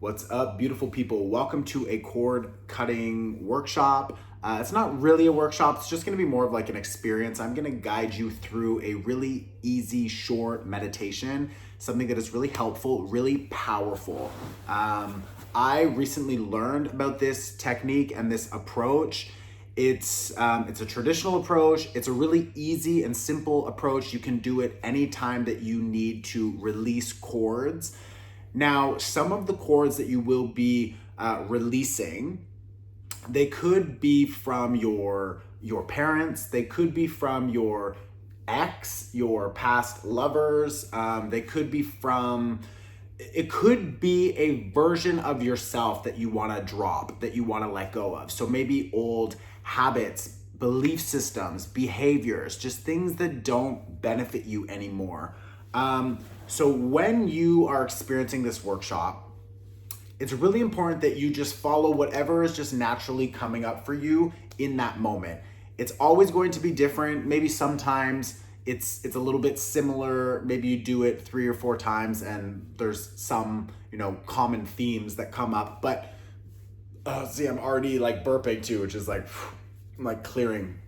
What's up, beautiful people? Welcome to a cord cutting workshop. It's not really a workshop, it's just gonna be more of like an experience. I'm gonna guide you through a really easy, short meditation, something that is really helpful, really powerful. I recently learned about this technique and this approach. It's a traditional approach. It's a really easy and simple approach. You can do it anytime that you need to release cords. Now, some of the cords that you will be releasing, they could be from your parents, they could be from your ex, your past lovers, they could be from, it could be a version of yourself that you want to drop, that you want to let go of. So maybe old habits, belief systems, behaviors, just things that don't benefit you anymore. So when you are experiencing this workshop, it's really important that you just follow whatever is just naturally coming up for you in that moment. It's always going to be different. Maybe sometimes it's a little bit similar. Maybe you do it 3 or 4 times and there's some, common themes that come up. But see, I'm already like burping too, which is like, I'm like clearing.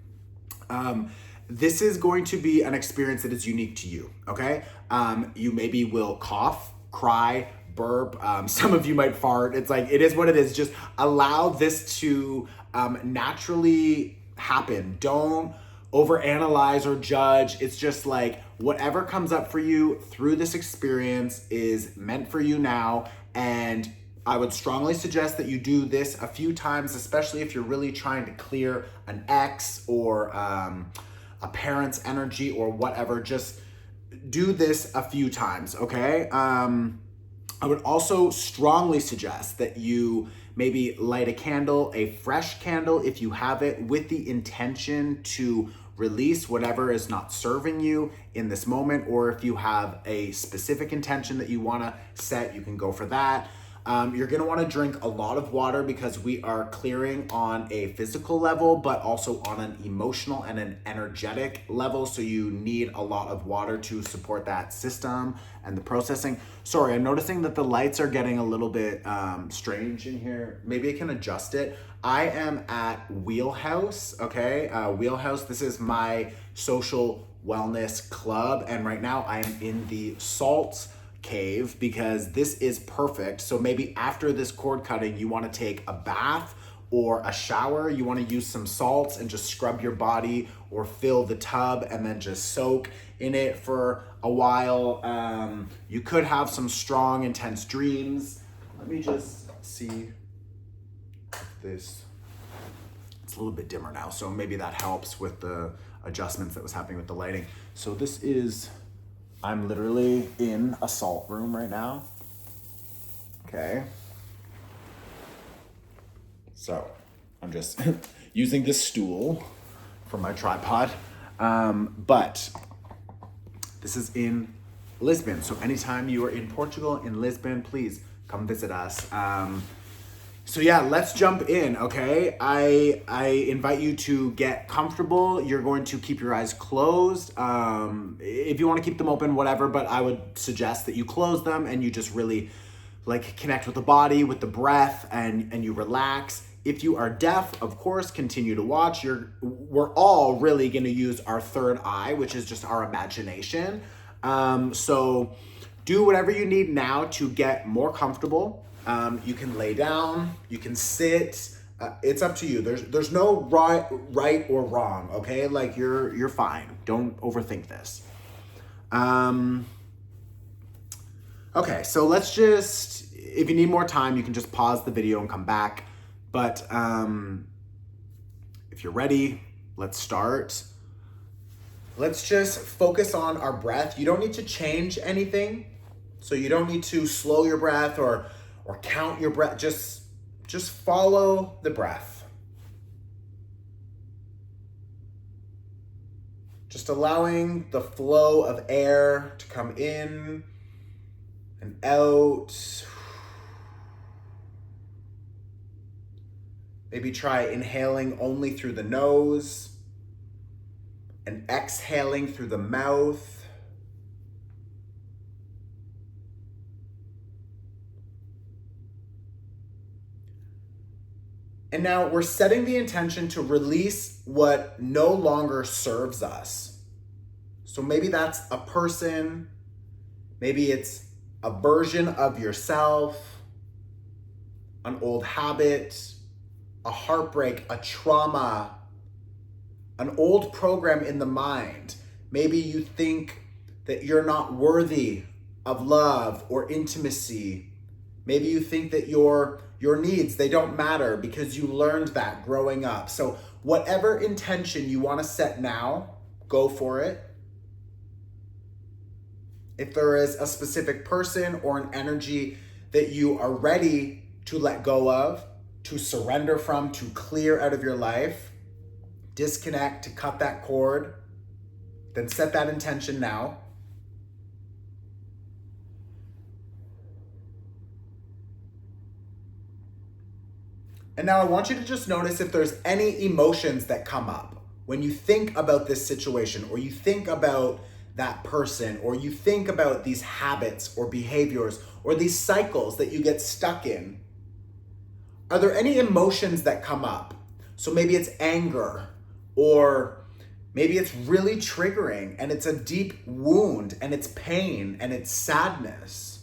This is going to be an experience that is unique to you, okay? You maybe will cough, cry, burp. Some of you might fart. It's like, it is what it is. Just allow this to naturally happen. Don't overanalyze or judge. It's just like whatever comes up for you through this experience is meant for you now. And I would strongly suggest that you do this a few times, especially if you're really trying to clear an ex or a parent's energy or whatever. Just do this a few times, okay? I would also strongly suggest that you maybe light a candle, a fresh candle if you have it, with the intention to release whatever is not serving you in this moment. Or if you have a specific intention that you want to set, you can go for that. You're going to want to drink a lot of water because we are clearing on a physical level, but also on an emotional and an energetic level. So you need a lot of water to support that system and the processing. Sorry, I'm noticing that the lights are getting a little bit strange in here. Maybe I can adjust it. I am at Wheelhouse, okay? Wheelhouse, this is my social wellness club. And right now I am in the salt cave because this is perfect. So maybe after this cord cutting, you want to take a bath or a shower. You want to use some salts and just scrub your body or fill the tub and then just soak in it for a while. You could have some strong, intense dreams. Let me just see if this, it's a little bit dimmer now. So maybe that helps with the adjustments that was happening with the lighting. So this is, I'm literally in a salt room right now. Okay. So I'm just using this stool for my tripod. But this is in Lisbon. So anytime you are in Portugal, in Lisbon, please come visit us. So yeah, let's jump in, okay? I invite you to get comfortable. You're going to keep your eyes closed. If you want to keep them open, whatever, but I would suggest that you close them and you just really like connect with the body, with the breath, and you relax. If you are deaf, of course, continue to watch. We're all really gonna use our third eye, which is just our imagination. So do whatever you need now to get more comfortable. You can lay down, you can sit, it's up to you. There's no right or wrong, okay? Like you're fine. Don't overthink this. Okay, so let's just, if you need more time, you can just pause the video and come back. But if you're ready, let's start. Let's just focus on our breath. You don't need to change anything. So you don't need to slow your breath or count your breath. Just follow the breath. Just allowing the flow of air to come in and out. Maybe try inhaling only through the nose and exhaling through the mouth. And now we're setting the intention to release what no longer serves us. So maybe that's a person, maybe it's a version of yourself, an old habit, a heartbreak, a trauma, an old program in the mind. Maybe you think that you're not worthy of love or intimacy. Maybe you think that your needs, they don't matter because you learned that growing up. So whatever intention you want to set now, go for it. If there is a specific person or an energy that you are ready to let go of, to surrender from, to clear out of your life, disconnect, to cut that cord, then set that intention now. And now I want you to just notice if there's any emotions that come up when you think about this situation, or you think about that person, or you think about these habits or behaviors or these cycles that you get stuck in. Are there any emotions that come up? So maybe it's anger, or maybe it's really triggering and it's a deep wound and it's pain and it's sadness.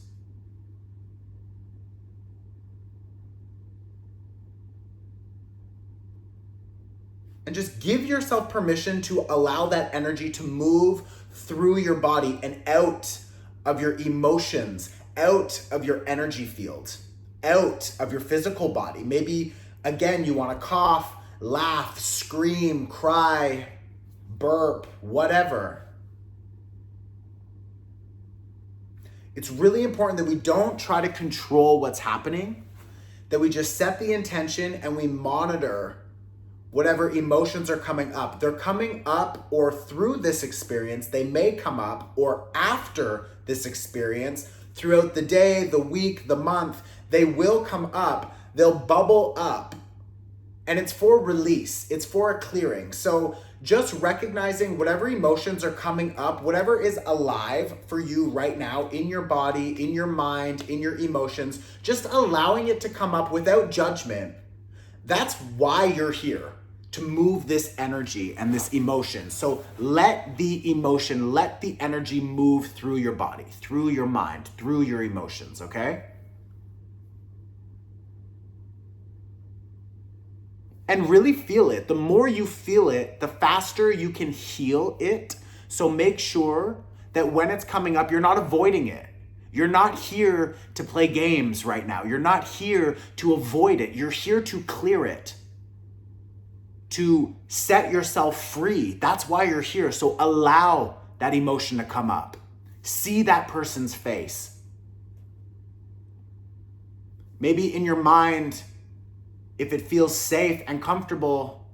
And just give yourself permission to allow that energy to move through your body and out of your emotions, out of your energy field, out of your physical body. Maybe, again, you want to cough, laugh, scream, cry, burp, whatever. It's really important that we don't try to control what's happening, that we just set the intention and we monitor whatever emotions are coming up. They're coming up, or through this experience, they may come up, or after this experience, throughout the day, the week, the month, they will come up, they'll bubble up. And it's for release, it's for a clearing. So just recognizing whatever emotions are coming up, whatever is alive for you right now in your body, in your mind, in your emotions, just allowing it to come up without judgment. That's why you're here, to move this energy and this emotion. So let the emotion, let the energy move through your body, through your mind, through your emotions, okay? And really feel it. The more you feel it, the faster you can heal it. So make sure that when it's coming up, you're not avoiding it. You're not here to play games right now. You're not here to avoid it. You're here to clear it, to set yourself free. That's why you're here. So allow that emotion to come up. See that person's face. Maybe in your mind, if it feels safe and comfortable,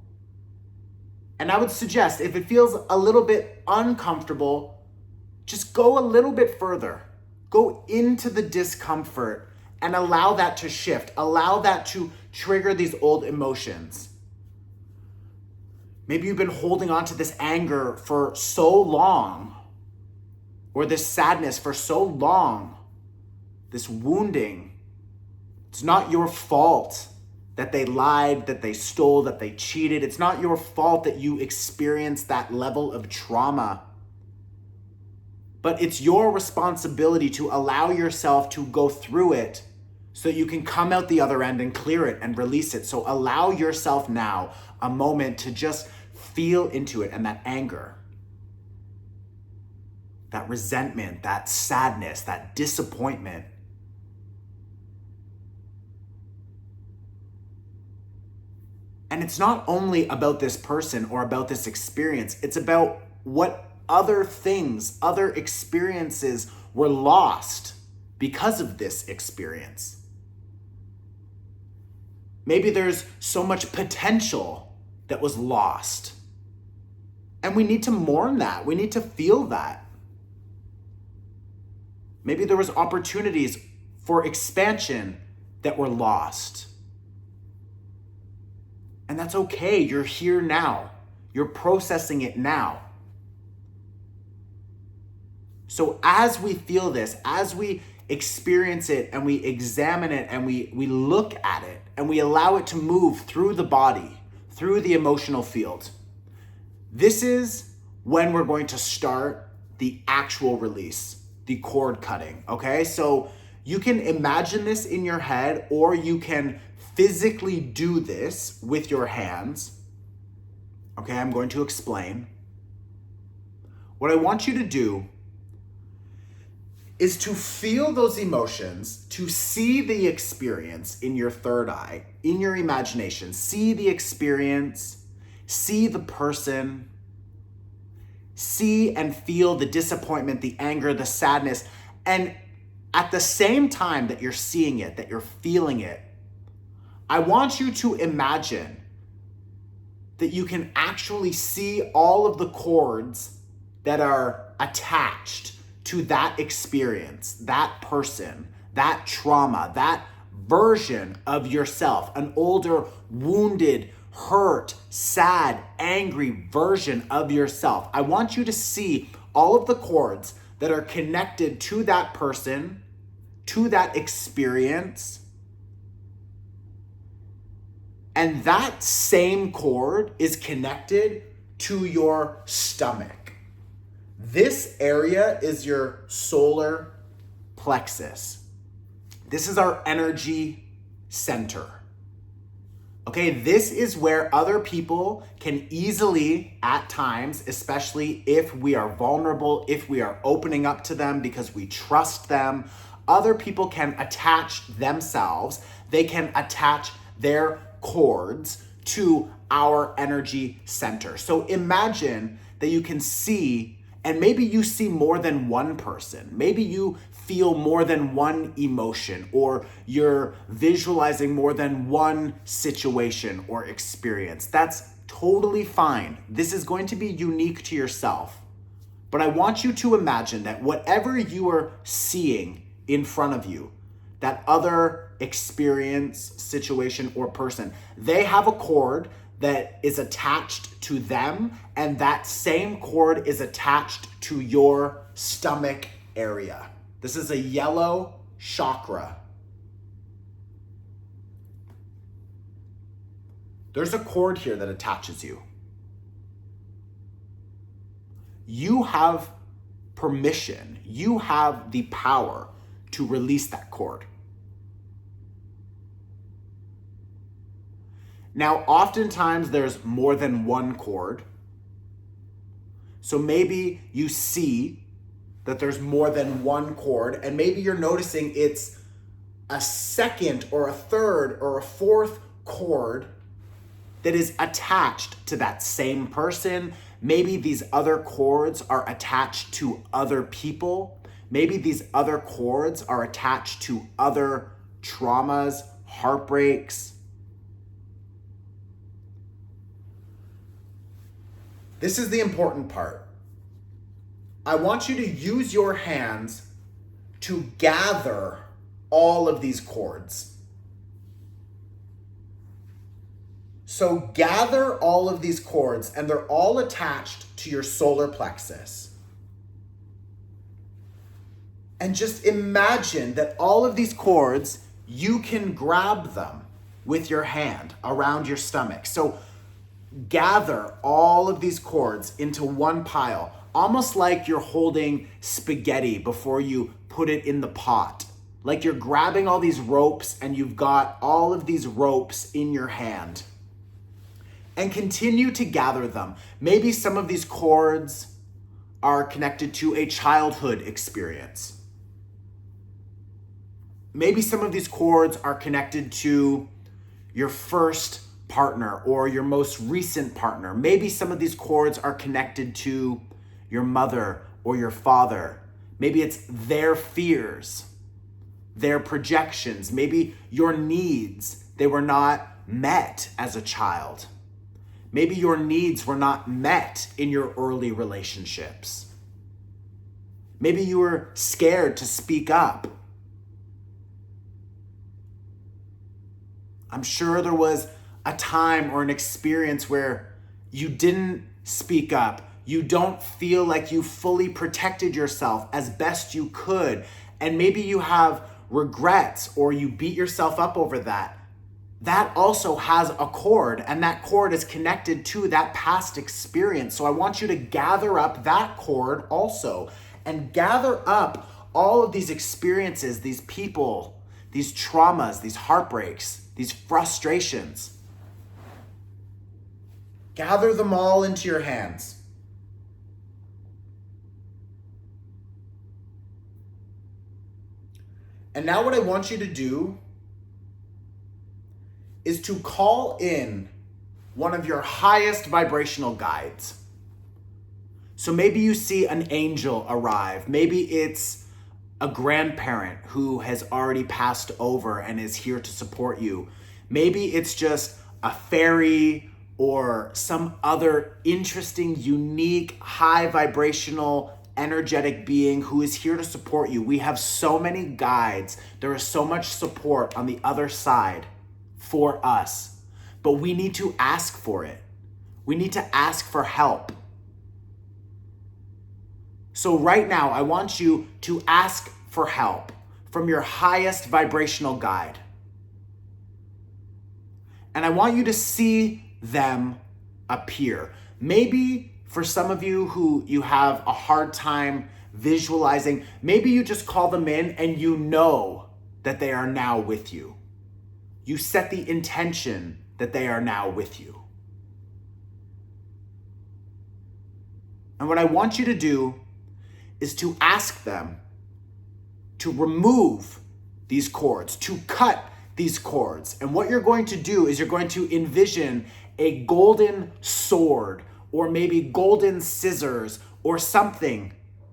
and I would suggest if it feels a little bit uncomfortable, just go a little bit further. Go into the discomfort and allow that to shift. Allow that to trigger these old emotions. Maybe you've been holding on to this anger for so long, or this sadness for so long, this wounding. It's not your fault that they lied, that they stole, that they cheated. It's not your fault that you experienced that level of trauma. But it's your responsibility to allow yourself to go through it so you can come out the other end and clear it and release it. So allow yourself now a moment to just feel into it, and that anger, that resentment, that sadness, that disappointment. And it's not only about this person or about this experience, it's about what other things, other experiences were lost because of this experience. Maybe there's so much potential that was lost. And we need to mourn that. We need to feel that. Maybe there was opportunities for expansion that were lost. And that's okay. You're here now. You're processing it now. So as we feel this, as we experience it and we examine it and we look at it and we allow it to move through the body, through the emotional field, this is when we're going to start the actual release, the cord cutting, okay? So you can imagine this in your head, or you can physically do this with your hands. Okay, I'm going to explain. What I want you to do is to feel those emotions, to see the experience in your third eye, in your imagination. See the experience, see the person, see and feel the disappointment, the anger, the sadness. And at the same time that you're seeing it, that you're feeling it, I want you to imagine that you can actually see all of the cords that are attached to that experience, that person, that trauma, that version of yourself, an older, wounded, hurt, sad, angry version of yourself. I want you to see all of the cords that are connected to that person, to that experience. And that same cord is connected to your stomach. This area is your solar plexus. This is our energy center. Okay, this is where other people can easily, at times, especially if we are vulnerable, if we are opening up to them because we trust them, other people can attach themselves. They can attach their cords to our energy center. So imagine that you can see, and maybe you see more than one person. Maybe you feel more than one emotion, or you're visualizing more than one situation or experience. That's totally fine. This is going to be unique to yourself. But I want you to imagine that whatever you are seeing in front of you, that other experience, situation, or person, they have a cord that is attached to them, and that same cord is attached to your stomach area. This is a yellow chakra. There's a cord here that attaches you. You have permission, you have the power to release that cord. Now, oftentimes there's more than one cord. So maybe you see that there's more than one cord, and maybe you're noticing it's a second or a third or a fourth cord that is attached to that same person. Maybe these other cords are attached to other people. Maybe these other cords are attached to other traumas, heartbreaks. This is the important part. I want you to use your hands to gather all of these cords. So gather all of these cords, and they're all attached to your solar plexus. And just imagine that all of these cords, you can grab them with your hand around your stomach. So gather all of these cords into one pile, almost like you're holding spaghetti before you put it in the pot. Like you're grabbing all these ropes and you've got all of these ropes in your hand. And continue to gather them. Maybe some of these cords are connected to a childhood experience. Maybe some of these cords are connected to your first partner or your most recent partner. Maybe some of these cords are connected to your mother or your father. Maybe it's their fears, their projections, maybe your needs, they were not met as a child. Maybe your needs were not met in your early relationships. Maybe you were scared to speak up. I'm sure there was a time or an experience where you didn't speak up. You don't feel like you fully protected yourself as best you could. and maybe you have regrets or you beat yourself up over that, that also has a cord, and that cord is connected to that past experience. So I want you to gather up that cord also, and gather up all of these experiences, these people, these traumas, these heartbreaks, these frustrations. Gather them all into your hands. And now what I want you to do is to call in one of your highest vibrational guides. So maybe you see an angel arrive. Maybe it's a grandparent who has already passed over and is here to support you. Maybe it's just a fairy or some other interesting, unique, high vibrational, energetic being who is here to support you. We have so many guides. There is so much support on the other side for us, but we need to ask for it. We need to ask for help. So right now, I want you to ask for help from your highest vibrational guide. And I want you to see them appear. Maybe for some of you who you have a hard time visualizing, maybe you just call them in and you know that they are now with you. You set the intention that they are now with you. And what I want you to do is to ask them to remove these cords, to cut these cords. And what you're going to do is you're going to envision a golden sword or maybe golden scissors or something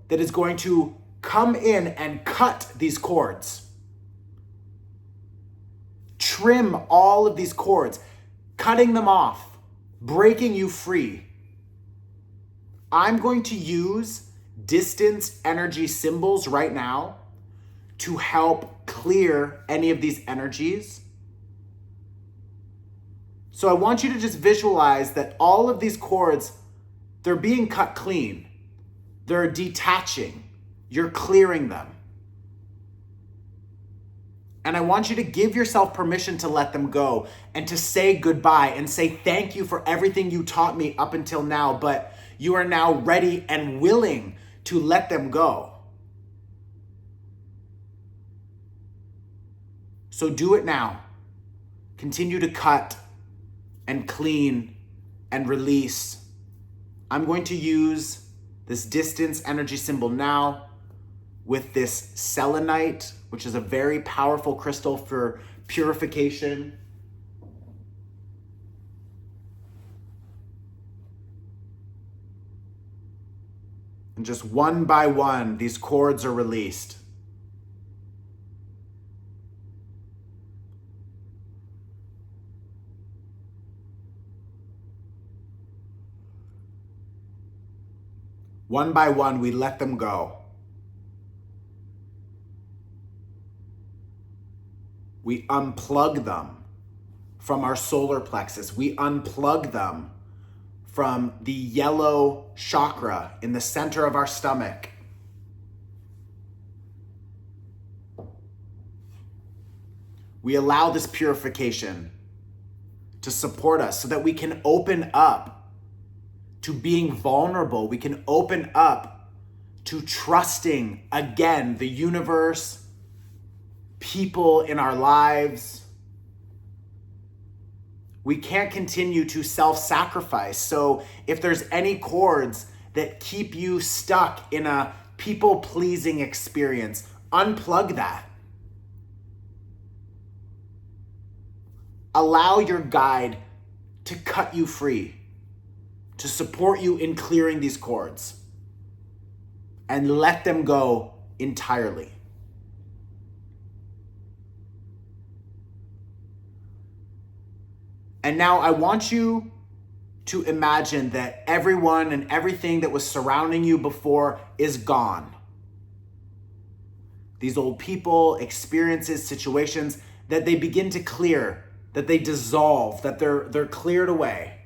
that is going to come in and cut these cords. Trim all of these cords, cutting them off, breaking you free. I'm going to use distance energy symbols right now to help clear any of these energies. So I want you to just visualize that all of these cords, they're being cut clean. They're detaching. You're clearing them. And I want you to give yourself permission to let them go and to say goodbye and say thank you for everything you taught me up until now, but you are now ready and willing to let them go. So do it now. Continue to cut and clean and release. I'm going to use this distance energy symbol now with this selenite, which is a very powerful crystal for purification. And just one by one, these cords are released. One by one, we let them go. We unplug them from our solar plexus. We unplug them from the yellow chakra in the center of our stomach. We allow this purification to support us so that we can open up to being vulnerable. We can open up to trusting again the universe, people in our lives. We can't continue to self-sacrifice. So if there's any cords that keep you stuck in a people-pleasing experience, unplug that. Allow your guide to cut you free, to support you in clearing these cords, and let them go entirely. And now I want you to imagine that everyone and everything that was surrounding you before is gone. These old people, experiences, situations, that they begin to clear, that they dissolve, that they're cleared away,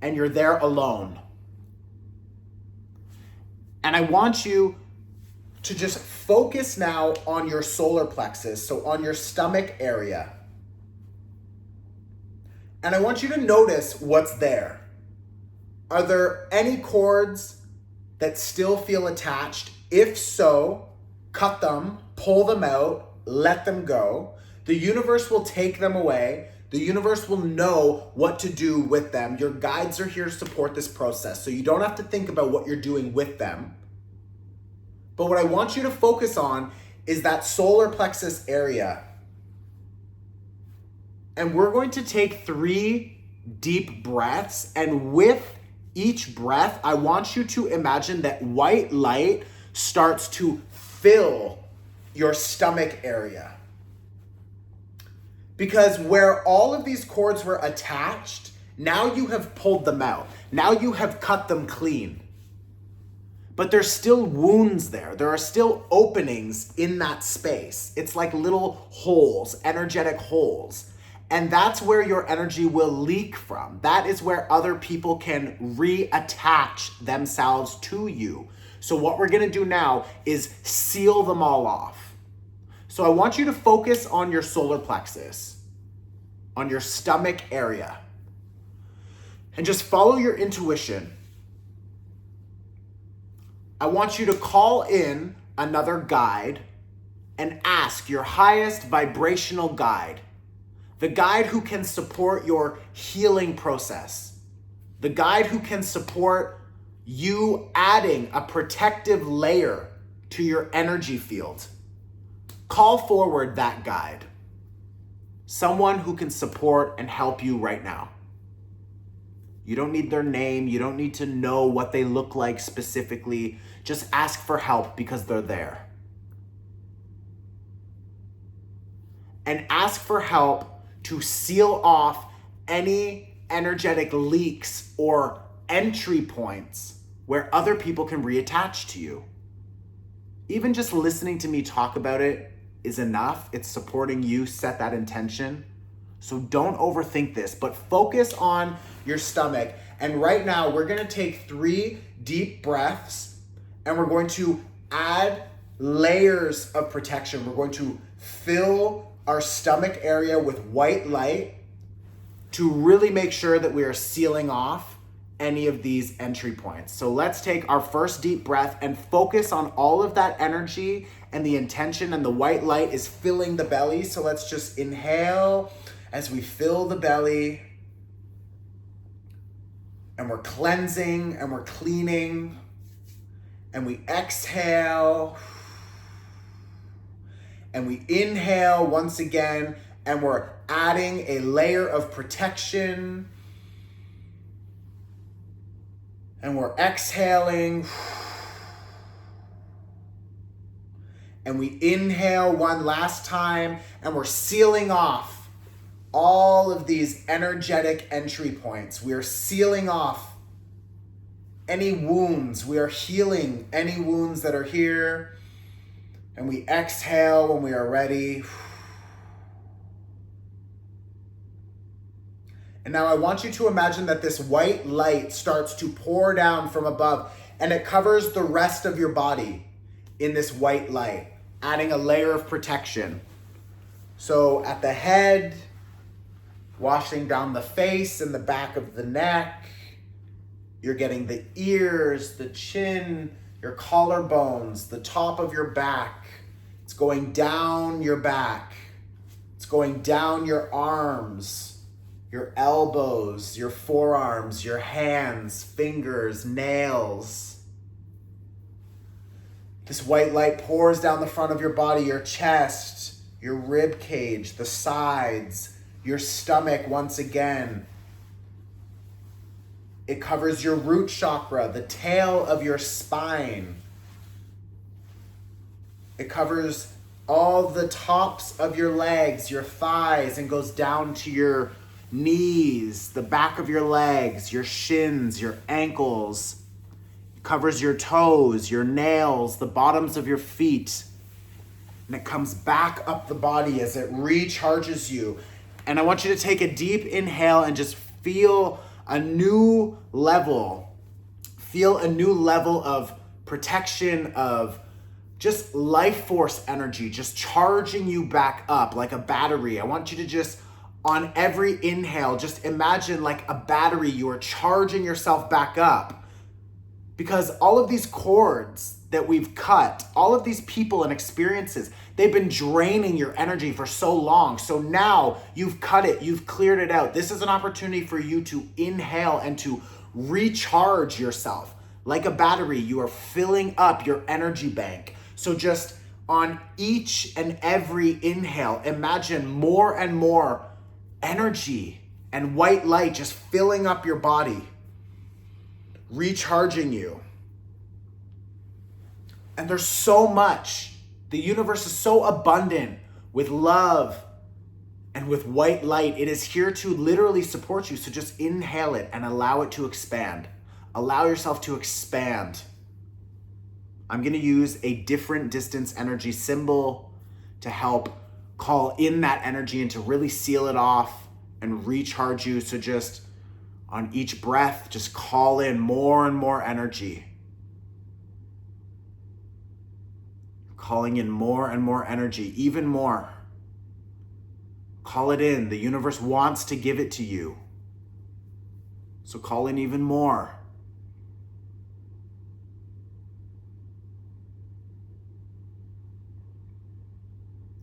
and you're there alone. And I want you, to just focus now on your solar plexus, so on your stomach area. And I want you to notice what's there. Are there any cords that still feel attached? If so, cut them, pull them out, let them go. The universe will take them away. The universe will know what to do with them. Your guides are here to support this process, so you don't have to think about what you're doing with them. But what I want you to focus on is that solar plexus area. And we're going to take 3 deep breaths, and with each breath, I want you to imagine that white light starts to fill your stomach area. Because where all of these cords were attached, now you have pulled them out. Now you have cut them clean. But there's still wounds there. There are still openings in that space. It's like little holes, energetic holes. And that's where your energy will leak from. That is where other people can reattach themselves to you. So what we're gonna do now is seal them all off. So I want you to focus on your solar plexus, on your stomach area, and just follow your intuition. I want you to call in another guide and ask your highest vibrational guide, the guide who can support your healing process, the guide who can support you adding a protective layer to your energy field. Call forward that guide, someone who can support and help you right now. You don't need their name. You don't need to know what they look like specifically. Just ask for help because they're there. And ask for help to seal off any energetic leaks or entry points where other people can reattach to you. Even just listening to me talk about it is enough. It's supporting you set that intention. So don't overthink this, but focus on your stomach. And right now we're gonna take 3 deep breaths and we're going to add layers of protection. We're going to fill our stomach area with white light to really make sure that we are sealing off any of these entry points. So let's take our first deep breath and focus on all of that energy and the intention, and the white light is filling the belly. So let's just inhale as we fill the belly, and we're cleansing and we're cleaning, and we exhale and we inhale once again, and we're adding a layer of protection. And we're exhaling. And we inhale one last time, and we're sealing off all of these energetic entry points. We are sealing off any wounds. We are healing any wounds that are here. And we exhale when we are ready. And now I want you to imagine that this white light starts to pour down from above, and it covers the rest of your body in this white light, adding a layer of protection. So at the head, washing down the face and the back of the neck, you're getting the ears, the chin, your collarbones, the top of your back. It's going down your back. It's going down your arms, your elbows, your forearms, your hands, fingers, nails. This white light pours down the front of your body, your chest, your rib cage, the sides, your stomach once again. It covers your root chakra, the tail of your spine. It covers all the tops of your legs, your thighs, and goes down to your knees, the back of your legs, your shins, your ankles. It covers your toes, your nails, the bottoms of your feet. And it comes back up the body as it recharges you. And I want you to take a deep inhale and just feel a new level. Feel a new level of protection, of just life force energy, just charging you back up like a battery. I want you to just, on every inhale, just imagine like a battery, you are charging yourself back up. Because all of these cords that we've cut, all of these people and experiences, they've been draining your energy for so long. So now you've cut it, you've cleared it out. This is an opportunity for you to inhale and to recharge yourself. Like a battery, you are filling up your energy bank. So just on each and every inhale, imagine more and more energy and white light just filling up your body, recharging you. And there's so much. The universe is so abundant with love and with white light. It is here to literally support you. So just inhale it and allow it to expand. Allow yourself to expand. I'm going to use a different distance energy symbol to help call in that energy and to really seal it off and recharge you. So just on each breath, just call in more and more energy. Calling in more and more energy, even more. Call it in. The universe wants to give it to you. So call in even more.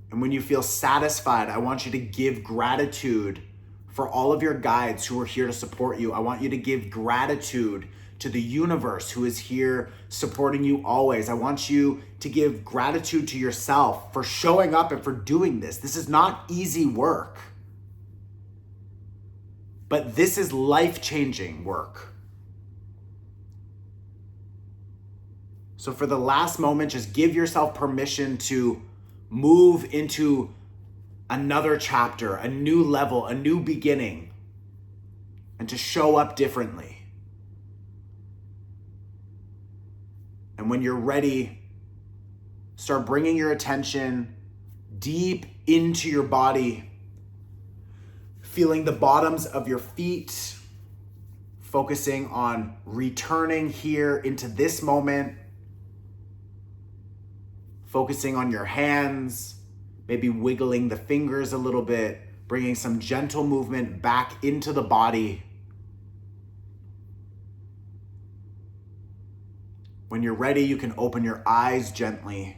And when you feel satisfied, I want you to give gratitude for all of your guides who are here to support you. I want you to give gratitude to the universe who is here supporting you always. I want you to give gratitude to yourself for showing up and for doing this. This is not easy work, but this is life-changing work. So for the last moment, just give yourself permission to move into another chapter, a new level, a new beginning, and to show up differently. And when you're ready, start bringing your attention deep into your body, feeling the bottoms of your feet, focusing on returning here into this moment, focusing on your hands, maybe wiggling the fingers a little bit, bringing some gentle movement back into the body. When you're ready, you can open your eyes gently.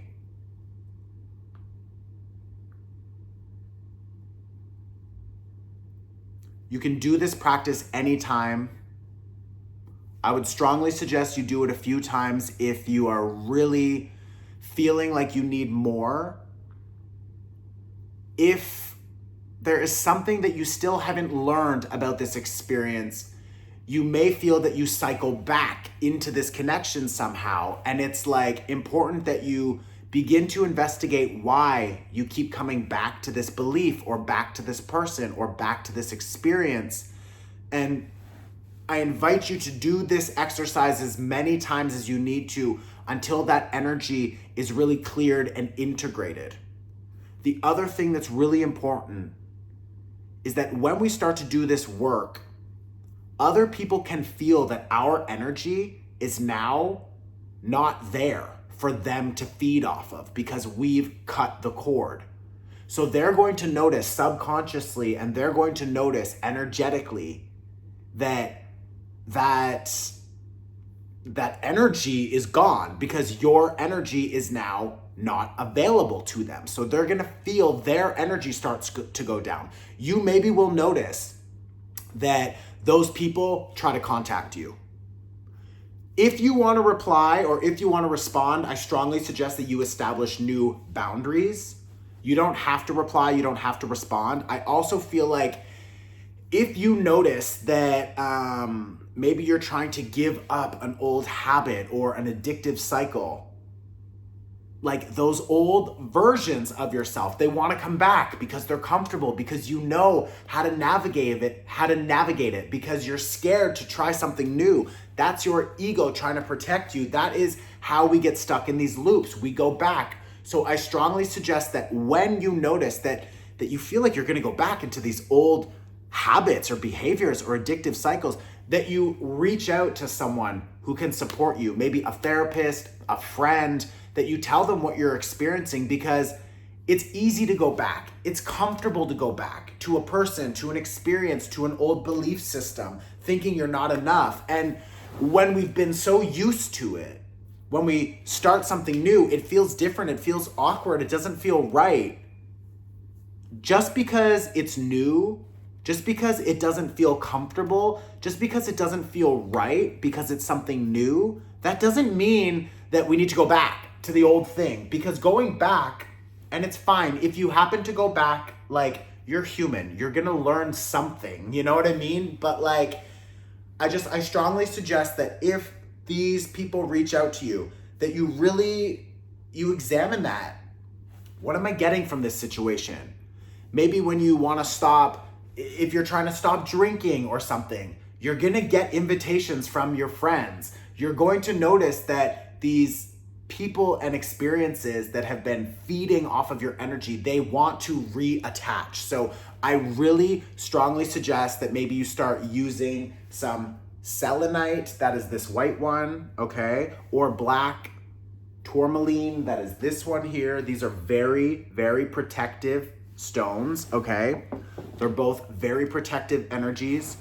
You can do this practice anytime. I would strongly suggest you do it a few times if you are really feeling like you need more. If there is something that you still haven't learned about this experience, you may feel that you cycle back into this connection somehow. And it's like important that you begin to investigate why you keep coming back to this belief or back to this person or back to this experience. And I invite you to do this exercise as many times as you need to until that energy is really cleared and integrated. The other thing that's really important is that when we start to do this work, other people can feel that our energy is now not there for them to feed off of because we've cut the cord. So they're going to notice subconsciously and they're going to notice energetically that energy is gone because your energy is now not available to them. So they're gonna feel their energy starts to go down. You maybe will notice that those people try to contact you. If you wanna reply or if you wanna respond, I strongly suggest that you establish new boundaries. You don't have to reply, you don't have to respond. I also feel like if you notice that maybe you're trying to give up an old habit or an addictive cycle, like those old versions of yourself, they want to come back because they're comfortable, because you know how to navigate it, because you're scared to try something new. That's your ego trying to protect you. That is how we get stuck in these loops. We go back. So I strongly suggest that when you notice that you feel like you're going to go back into these old habits or behaviors or addictive cycles, that you reach out to someone who can support you, maybe a therapist, a friend that you tell them what you're experiencing, because it's easy to go back. It's comfortable to go back to a person, to an experience, to an old belief system, thinking you're not enough. And when we've been so used to it, when we start something new, it feels different, it feels awkward, it doesn't feel right. Just because it's new, just because it doesn't feel comfortable, just because it doesn't feel right, because it's something new, that doesn't mean that we need to go back to the old thing. Because going back, and it's fine, if you happen to go back, like, you're human, you're gonna learn something, you know what I mean? But like, I strongly suggest that if these people reach out to you, that you examine that. What am I getting from this situation? Maybe when you want to stop, if you're trying to stop drinking or something, you're going to get invitations from your friends. You're going to notice that these people and experiences that have been feeding off of your energy, they want to reattach. So I really strongly suggest that maybe you start using some selenite, that is this white one, okay? Or black tourmaline, that is this one here. These are very, very protective stones, okay? They're both very protective energies.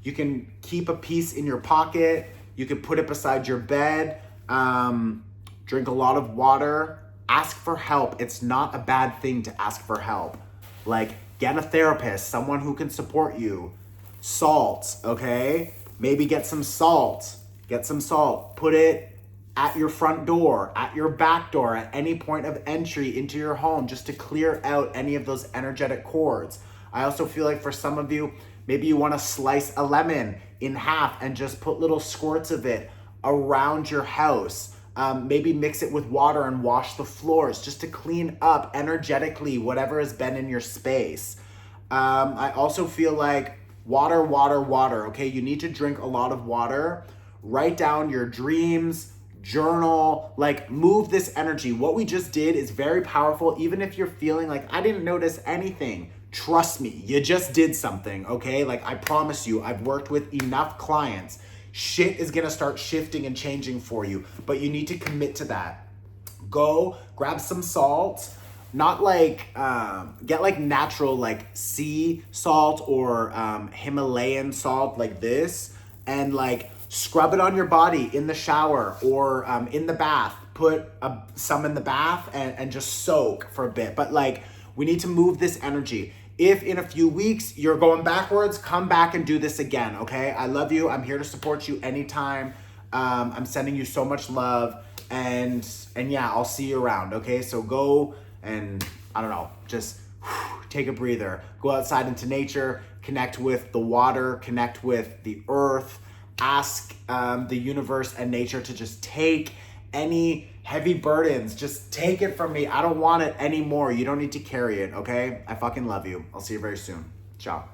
You can keep a piece in your pocket. You can put it beside your bed. Drink a lot of water. Ask for help. It's not a bad thing to ask for help. Like, get a therapist, someone who can support you. Salt, okay? Maybe get some salt. Get some salt. Put it at your front door, at your back door, at any point of entry into your home, just to clear out any of those energetic cords. I also feel like for some of you, maybe you want to slice a lemon in half and just put little squirts of it around your house. Maybe mix it with water and wash the floors just to clean up energetically whatever has been in your space. I also feel like water, okay? You need to drink a lot of water. Write down your dreams, journal, like, move this energy. What we just did is very powerful. Even if you're feeling like, I didn't notice anything, trust me, you just did something, okay? Like, I promise you, I've worked with enough clients. Shit is gonna start shifting and changing for you, but you need to commit to that. Go grab some salt, not like, get like natural, like sea salt or Himalayan salt like this, and like scrub it on your body in the shower or in the bath. Put some in the bath and just soak for a bit. But like, we need to move this energy. If in a few weeks you're going backwards, come back and do this again, okay? I love you. I'm here to support you anytime. I'm sending you so much love, and yeah, I'll see you around, okay? So go and, I don't know, just take a breather. Go outside into nature, connect with the water, connect with the earth. Ask the universe and nature to just take any heavy burdens. Just take it from me. I don't want it anymore. You don't need to carry it, okay? I fucking love you. I'll see you very soon. Ciao.